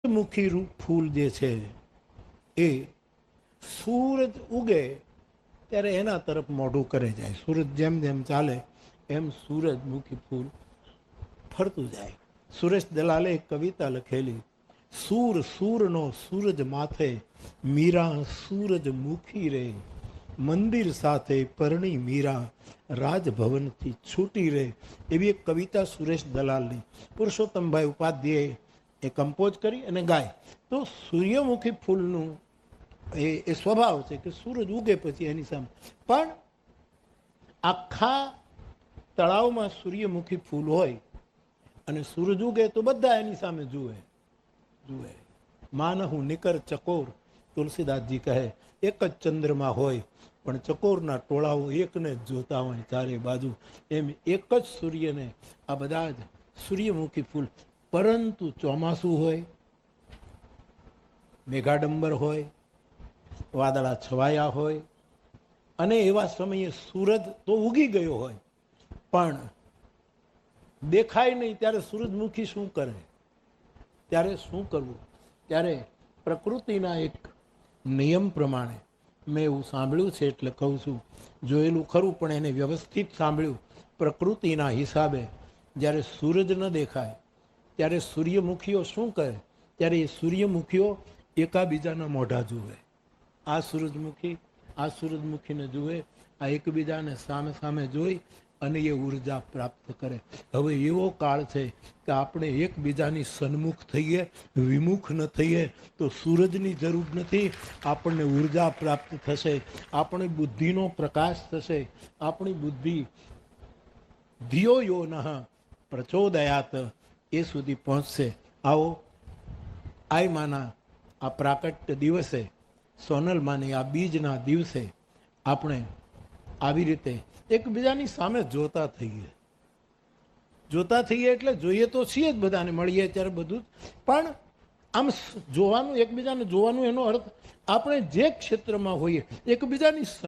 મુખી રૂપ ફૂલ જે છે એ સૂરજ ઉગે ત્યારે એના તરફ મોઢું કરે જાય. સૂરજ જેમ જેમ ચાલે એમ સૂરજમુખી ફૂલ ફરતું જાય. સુરેશ દલાલે એક કવિતા લખેલી, સૂર સૂરનો સૂરજ માથે, મીરા સૂરજમુખી રે, મંદિર સાથે પરણી મીરા, રાજભવનથી છૂટી રે. એવી એક કવિતા સુરેશ દલાલની પુરુષોત્તમભાઈ ઉપાધ્યાય એ કમ્પોઝ કરી અને ગાય. તો સૂર્યમુખી ફૂલનું એ સ્વભાવ છે કે સૂરજ ઉગે પછી એની સામે પણ આખા તળાવમાં સૂર્યમુખી ફૂલ હોય અને સૂરજ ઉગે તો બધા એની સામે જુએ. માનહુ નિકર ચકોર, તુલસીદાસજી કહે એક જ ચંદ્રમાં હોય પણ ચકોરના ટોળાઓ એકને જ જોતા હોય ચારે બાજુ. એમ એક જ સૂર્યને આ બધા જ સૂર્યમુખી ફૂલ. પરંતુ ચોમાસું હોય, મેઘાડંબર હોય, વાદળા છવાયા હોય અને એવા સમયે સૂરજ તો ઉગી ગયો હોય પણ દેખાય નહીં, ત્યારે સૂરજમુખી શું કરે? ત્યારે શું કરવું? ત્યારે પ્રકૃતિના એક નિયમ પ્રમાણે મેં એવું સાંભળ્યું છે એટલે કહું છું, જોયેલું ખરું પણ એને વ્યવસ્થિત સાંભળ્યું. પ્રકૃતિના હિસાબે જ્યારે સૂરજ ન દેખાય ત્યારે સૂર્યમુખીઓ શું કરે? ત્યારે એ સૂર્યમુખીઓ એકાબીજાના મોઢા જુએ. આ સૂરજમુખીને જુએ, આ એકબીજાને સામે સામે જોઈ અને એ ઉર્જા પ્રાપ્ત કરે. હવે એવો કાળ છે કે આપણે એકબીજાની સન્મુખ થઈએ, વિમુખ ન થઈએ તો સૂરજની જરૂર નથી. આપણને ઉર્જા પ્રાપ્ત થશે, આપણી બુદ્ધિનો પ્રકાશ થશે, આપણી બુદ્ધિ ધિયો યો નઃ પ્રચોદયાત એ સુધી પહોંચશે. આવો આયમાના આ પ્રાકટ્ય દિવસે, સોનલમાની આ બીજના દિવસે આપણે આવી રીતે એકબીજાની સામે જોતા થઈએ એટલે જોઈએ તો છીએ જ, બધાને મળીએ ત્યારે બધું જ, પણ આમ જોવાનું, એકબીજાને જોવાનું એનો અર્થ આપણે જે ક્ષેત્રમાં હોઈએ એકબીજાની